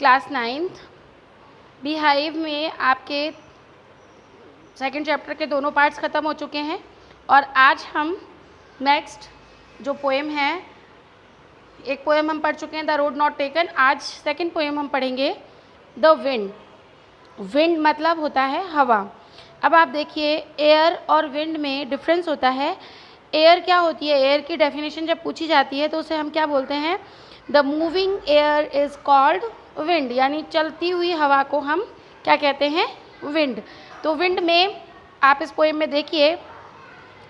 Class 9th beehive में आपके second chapter के दोनों पार्ट्स ख़त्म हो चुके हैं और आज हम नेक्स्ट जो पोएम है, एक पोएम हम पढ़ चुके हैं द रोड नॉट टेकन। आज सेकंड पोएम हम पढ़ेंगे द विंड। विंड मतलब होता है हवा। अब आप देखिए एयर और विंड में डिफरेंस होता है। एयर क्या होती है? एयर की डेफिनेशन जब पूछी जाती है तो उसे हम क्या बोलते हैं? The moving air is called wind, यानी चलती हुई हवा को हम क्या कहते हैं? विंड। तो विंड में आप इस पोएम में देखिए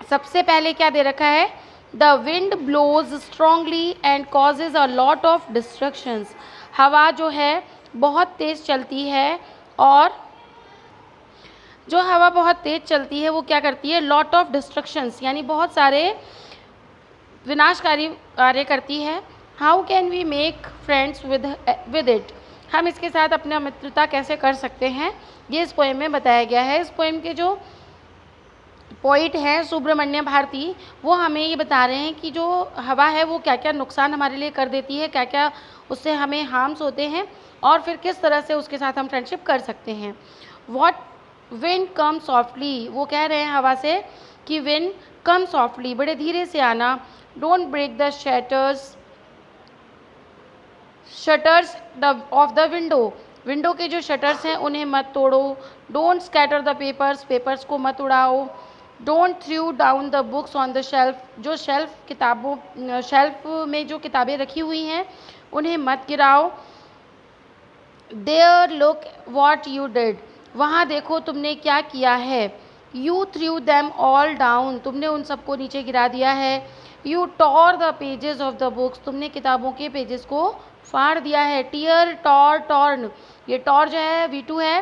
सबसे पहले क्या दे रखा है? The wind blows strongly and causes a lot of destructions. हवा जो है बहुत तेज़ चलती है और जो हवा बहुत तेज़ चलती है वो क्या करती है? लॉट ऑफ डिस्ट्रक्शंस, यानी बहुत सारे विनाशकारी कार्य करती है। How can we make friends with it? हम इसके साथ अपना मित्रता कैसे कर सकते हैं, ये इस पोएम में बताया गया है। इस पोएम के जो पोइट हैं सुब्रमण्य भारती, वो हमें ये बता रहे हैं कि जो हवा है वो क्या क्या नुकसान हमारे लिए कर देती है, क्या क्या उससे हमें हार्म्स होते हैं और फिर किस तरह से उसके साथ हम फ्रेंडशिप कर सकते हैं। वॉट विंड कम सॉफ्टली, वो कह रहे हैं हवा से कि विंड कम सॉफ्टली, बड़े धीरे से आना। Don't break the shutters of the window, window के जो शटर्स हैं उन्हें मत तोड़ो। डोंट स्कैटर द पेपर्स को मत उड़ाओ। Don't throw down the books on the shelf, जो शेल्फ में जो किताबें रखी हुई हैं उन्हें मत गिराओ। There look what you did, वहाँ देखो तुमने क्या किया है। You threw them all down, तुमने उन सबको नीचे गिरा दिया है। You tore the pages of the books, तुमने किताबों के पेजेस को फाड़ दिया है। टीयर टॉर टॉर्न, ये टॉर जो है V2 है,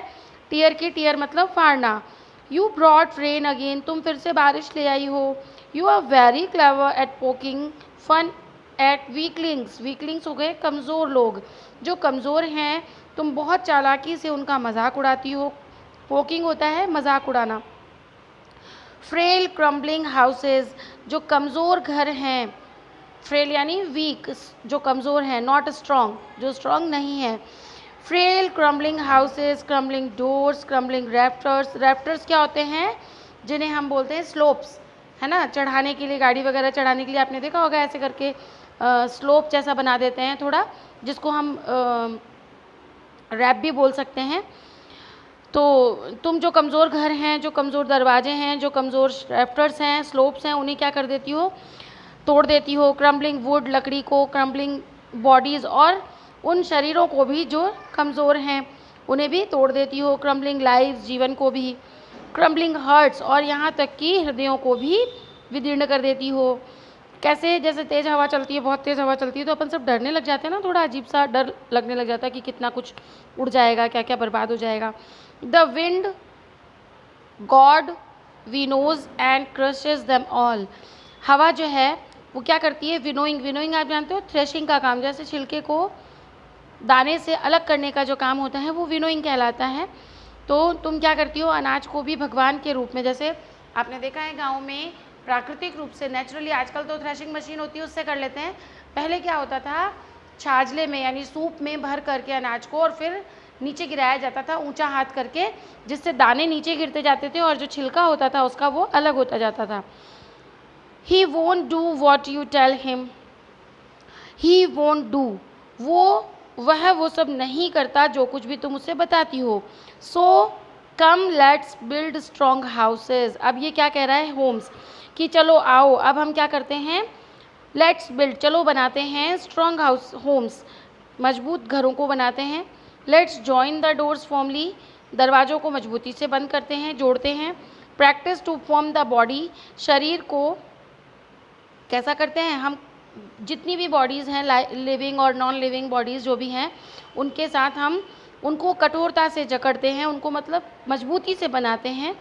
टीयर की टीयर मतलब फाड़ना। यू ब्रॉट रेन अगेन, तुम फिर से बारिश ले आई हो। You are very clever at poking fun at weaklings, weaklings हो गए कमज़ोर लोग, जो कमज़ोर हैं तुम बहुत चालाकी से उनका मजाक उड़ाती हो। पोकिंग होता है मजाक उड़ाना। फ्रेल क्रम्बलिंग हाउसेज, जो कमज़ोर घर हैं, फ्रेल यानी वीक, जो कमज़ोर हैं, नॉट स्ट्रॉन्ग, जो स्ट्रॉन्ग नहीं है। Frail crumbling houses, crumbling doors, crumbling rafters. Rafters क्या होते हैं? जिन्हें हम बोलते हैं स्लोप्स, है ना, चढ़ाने के लिए, गाड़ी वगैरह चढ़ाने के लिए आपने देखा होगा ऐसे करके स्लोप जैसा बना देते हैं थोड़ा, जिसको हम रैप भी बोल सकते हैं। तो तुम जो कमज़ोर घर हैं, जो कमज़ोर दरवाजे हैं, जो कमज़ोर रैफ्टर्स हैं, स्लोप्स हैं, उन्हें क्या कर देती हो? तोड़ देती हो। क्रम्बलिंग वुड, लकड़ी को, क्रम्बलिंग बॉडीज़, और उन शरीरों को भी जो कमज़ोर हैं उन्हें भी तोड़ देती हो। क्रम्बलिंग लाइव्स, जीवन को भी। क्रम्बलिंग हर्ट्स, और यहाँ तक कि हृदयों को भी विदीर्ण कर देती हो। कैसे? जैसे तेज़ हवा चलती है, बहुत तेज़ हवा चलती है तो अपन सब डरने लग जाते हैं ना, थोड़ा अजीब सा डर लगने लग जाता है कि कितना कुछ उड़ जाएगा, क्या क्या बर्बाद हो जाएगा। The wind god winnows and crushes them all, हवा जो है वो क्या करती है? विनोइंग, विनोइंग आप जानते हो, थ्रेशिंग का काम, जैसे छिलके को दाने से अलग करने का जो काम होता है वो विनोइंग कहलाता है। तो तुम क्या करती हो? अनाज को भी भगवान के रूप में, जैसे आपने देखा है गांव में प्राकृतिक रूप से नेचुरली, आजकल तो थ्रेशिंग मशीन होती है उससे कर लेते हैं, पहले क्या होता था? छाजले में यानी सूप में भर करके अनाज को और फिर नीचे गिराया जाता था ऊंचा हाथ करके, जिससे दाने नीचे गिरते जाते थे और जो छिलका होता था उसका वो अलग होता जाता था। He won't do what you tell him, he won't do, वह वो सब नहीं करता जो कुछ भी तुम उसे बताती हो। So come let's build strong houses, अब ये क्या कह रहा है? होम्स, कि चलो आओ अब हम क्या करते हैं? लेट्स बिल्ड, चलो बनाते हैं स्ट्रॉन्ग हाउस, होम्स, मजबूत घरों को बनाते हैं। Let's join the doors formally, दरवाज़ों को मजबूती से बंद करते हैं, जोड़ते हैं। Practise to form the body, शरीर को कैसा करते हैं हम? जितनी भी बॉडीज़ हैं, लिविंग और नॉन लिविंग बॉडीज़ जो भी हैं, उनके साथ हम उनको कठोरता से जकड़ते हैं, उनको मतलब मजबूती से बनाते हैं।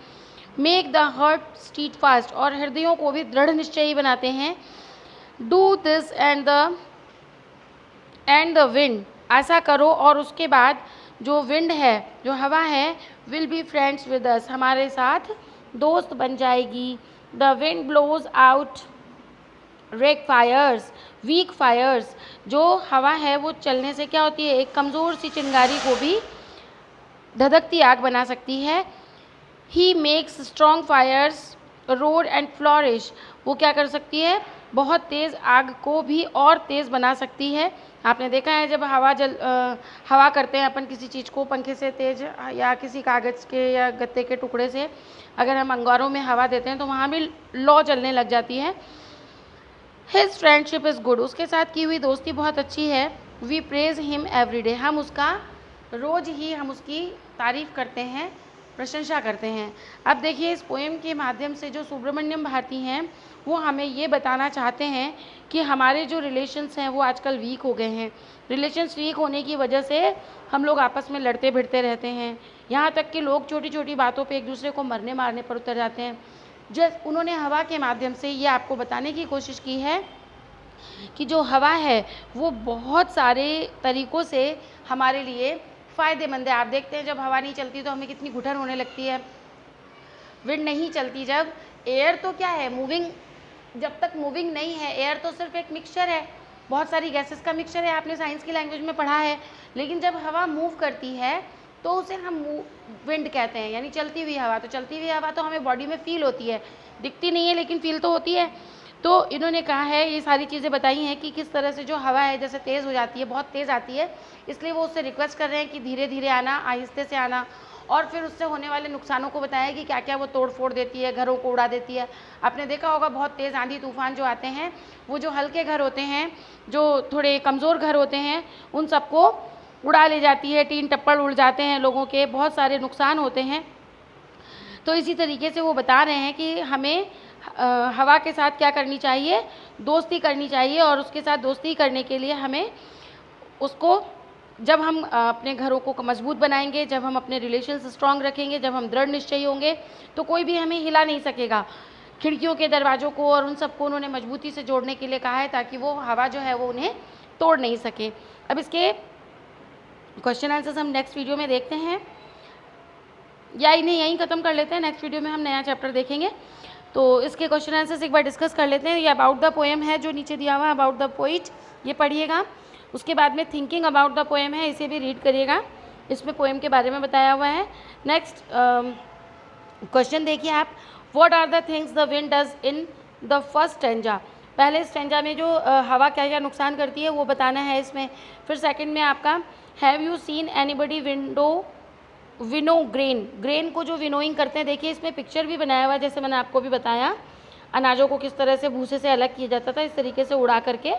Make the heart stead fast, और हृदयों को भी दृढ़ निश्चयी बनाते हैं। Do this and the wind, ऐसा करो और उसके बाद जो विंड है, जो हवा है, will be friends with us, हमारे साथ दोस्त बन जाएगी। The wind blows out weak fires, weak fires. जो हवा है वो चलने से क्या होती है, एक कमज़ोर सी चिंगारी को भी धधकती आग बना सकती है। He makes strong fires roar and flourish. वो क्या कर सकती है, बहुत तेज़ आग को भी और तेज़ बना सकती है। आपने देखा है जब हवा करते हैं अपन किसी चीज़ को पंखे से तेज़ या किसी कागज़ के या गत्ते के टुकड़े से अगर हम अंगारों में हवा देते हैं तो वहाँ भी लौ जलने लग जाती है। His friendship is good. उसके साथ की हुई दोस्ती बहुत अच्छी है। We praise him every day. हम उसका रोज़ ही हम उसकी तारीफ़ करते हैं, प्रशंसा करते हैं। अब देखिए इस पोएम के माध्यम से जो सुब्रमण्यम भारती हैं वो हमें ये बताना चाहते हैं कि हमारे जो रिलेशंस हैं वो आजकल वीक हो गए हैं। रिलेशंस वीक होने की वजह से हम लोग आपस में लड़ते भिड़ते रहते हैं, यहाँ तक कि लोग छोटी छोटी बातों पे एक दूसरे को मरने मारने पर उतर जाते हैं। जब उन्होंने हवा के माध्यम से ये आपको बताने की कोशिश की है कि जो हवा है वो बहुत सारे तरीक़ों से हमारे लिए फ़ायदेमंद है। आप देखते हैं जब हवा नहीं चलती तो हमें कितनी घुटन होने लगती है। विंड नहीं चलती जब, एयर तो क्या है, मूविंग, जब तक मूविंग नहीं है एयर तो सिर्फ एक मिक्सचर है, बहुत सारी गैसेस का मिक्सचर है, आपने साइंस की लैंग्वेज में पढ़ा है। लेकिन जब हवा मूव करती है तो उसे हम विंड कहते हैं, यानी चलती हुई हवा। तो चलती हुई हवा तो हमें बॉडी में फील होती है, दिखती नहीं है लेकिन फील तो होती है। तो इन्होंने कहा है, ये सारी चीज़ें बताई हैं कि किस तरह से जो हवा है जैसे तेज़ हो जाती है, बहुत तेज़ आती है, इसलिए वो उससे रिक्वेस्ट कर रहे हैं कि धीरे धीरे आना, आहिस्ते से आना। और फिर उससे होने वाले नुकसानों को बताया कि क्या क्या वो तोड़ फोड़ देती है, घरों को उड़ा देती है। आपने देखा होगा बहुत तेज़ आंधी तूफान जो आते हैं वो जो हल्के घर होते हैं, जो थोड़े कमज़ोर घर होते हैं, उन सबको उड़ा ले जाती है, टीन टप्पड़ उड़ जाते हैं, लोगों के बहुत सारे नुकसान होते हैं। तो इसी तरीके से वो बता रहे हैं कि हमें हवा के साथ क्या करनी चाहिए, दोस्ती करनी चाहिए। और उसके साथ दोस्ती करने के लिए हमें उसको, जब हम अपने घरों को मजबूत बनाएंगे, जब हम अपने रिलेशंस स्ट्रांग रखेंगे, जब हम दृढ़ निश्चयी होंगे तो कोई भी हमें हिला नहीं सकेगा। खिड़कियों के दरवाज़ों को और उन सबको उन्होंने मजबूती से जोड़ने के लिए कहा है ताकि वो हवा जो है वो उन्हें तोड़ नहीं सके। अब इसके क्वेश्चन आंसर्स हम नेक्स्ट वीडियो में देखते हैं, या इन्हें यहीं ख़त्म कर लेते हैं, नेक्स्ट वीडियो में हम नया चैप्टर देखेंगे। तो इसके क्वेश्चन आंसर्स एक बार डिस्कस कर लेते हैं। ये अबाउट द पोएम है जो नीचे दिया हुआ है, अबाउट द पोइट, ये पढ़िएगा। उसके बाद में थिंकिंग अबाउट द पोएम है, इसे भी रीड करिएगा, इसमें पोएम के बारे में बताया हुआ है। नेक्स्ट क्वेश्चन देखिए आप, what are the things the wind does in the first stanza. पहले स्टैंजा में जो हवा क्या क्या नुकसान करती है वो बताना है इसमें। फिर सेकंड में आपका, have you seen anybody winnow grain. Grain को जो विनोइंग करते हैं, देखिए इसमें पिक्चर भी बनाया हुआ है, जैसे मैंने आपको भी बताया अनाजों को किस तरह से भूसे से अलग किया जाता था, इस तरीके से उड़ा करके।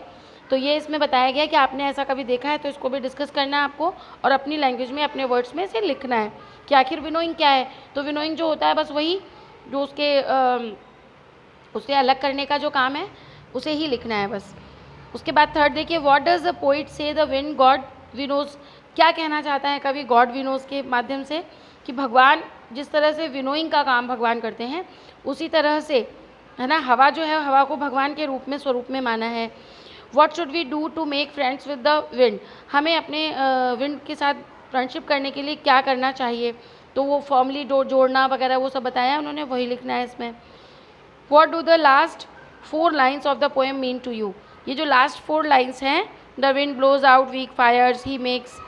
तो ये इसमें बताया गया कि आपने ऐसा कभी देखा है तो इसको भी डिस्कस करना है आपको और अपनी लैंग्वेज में, अपने वर्ड्स में इसे लिखना है कि आखिर विनोइंग क्या है। तो विनोइंग जो होता है बस वही जो उसे अलग करने का जो काम है उसे ही लिखना है बस। उसके बाद थर्ड देखिए, व्हाट डज द पोइट से द विंड गॉड विनोज। क्या कहना चाहता है कवि गॉड विनोज के माध्यम से, कि भगवान जिस तरह से विनोइंग का काम भगवान करते हैं उसी तरह से, है ना, हवा जो है हवा को भगवान के रूप में, स्वरूप में माना है। What should we do to make friends with the wind. हमें अपने विंड के साथ फ्रेंडशिप करने के लिए क्या करना चाहिए, तो वो फॉर्मली जोड़ना वगैरह वो सब बताया उन्होंने, वही लिखना है इसमें। What do the last 4 lines of the poem mean to you. ये जो लास्ट 4 लाइन्स हैं, the wind blows out weak fires, he makes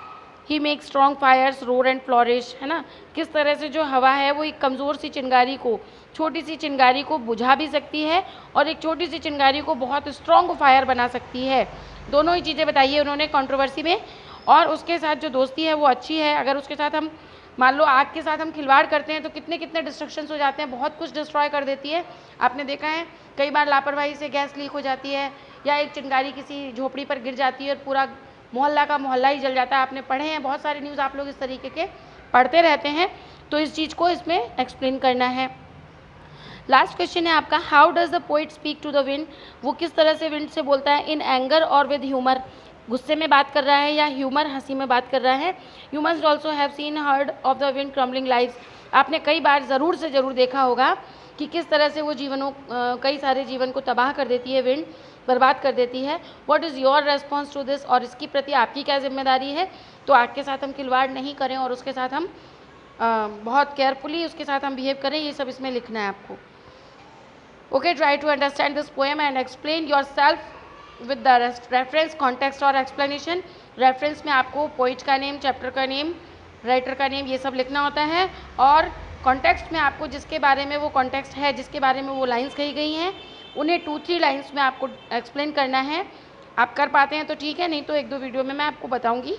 strong fires roar and flourish, है ना, किस तरह से जो हवा है वो एक कमज़ोर सी चिंगारी को, छोटी सी चिंगारी को बुझा भी सकती है और एक छोटी सी चिंगारी को बहुत स्ट्रॉन्ग फायर बना सकती है। दोनों ही चीज़ें बताई है उन्होंने कंट्रोवर्सी में। और उसके साथ जो दोस्ती है वो अच्छी है। अगर उसके साथ हम, मान लो आग के साथ हम खिलवाड़ करते हैं तो कितने कितने डिस्ट्रक्शंस हो जाते हैं, बहुत कुछ डिस्ट्रॉय कर देती है। आपने देखा है कई बार लापरवाही से गैस लीक हो जाती है या एक चिंगारी किसी झोपड़ी पर गिर जाती है और पूरा मोहल्ला का मोहल्ला ही जल जाता है। आपने पढ़े हैं बहुत सारे न्यूज़, आप लोग इस तरीके के पढ़ते रहते हैं, तो इस चीज़ को इसमें एक्सप्लेन करना है। लास्ट क्वेश्चन है आपका, how does the poet speak to the wind. वो किस तरह से विंड से बोलता है, इन एंगर और विद ह्यूमर। गुस्से में बात कर रहा है या ह्यूमर, हंसी में बात कर रहा है। You must also have seen heard of the wind crumbling lives. आपने कई बार ज़रूर से ज़रूर देखा होगा कि किस तरह से वो कई सारे जीवन को तबाह कर देती है, विंड बर्बाद कर देती है। What is your response to this, और इसकी प्रति आपकी क्या जिम्मेदारी है। तो आग के साथ हम खिलवाड़ नहीं करें और उसके साथ हम बहुत केयरफुली उसके साथ हम बिहेव करें, ये सब इसमें लिखना है आपको। Okay, try to understand this poem and explain yourself with the reference, context और एक्सप्लेनेशन। रेफरेंस में आपको पोइट का नेम, चैप्टर का नेम, राइटर का नेम, ये सब लिखना होता है। और कॉन्टेक्स्ट में आपको जिसके बारे में वो कॉन्टेक्स्ट है, जिसके बारे में वो लाइंस कही गई हैं, उन्हें 2-3 लाइंस में आपको एक्सप्लेन करना है। आप कर पाते हैं तो ठीक है, नहीं तो 1-2 वीडियो में मैं आपको बताऊंगी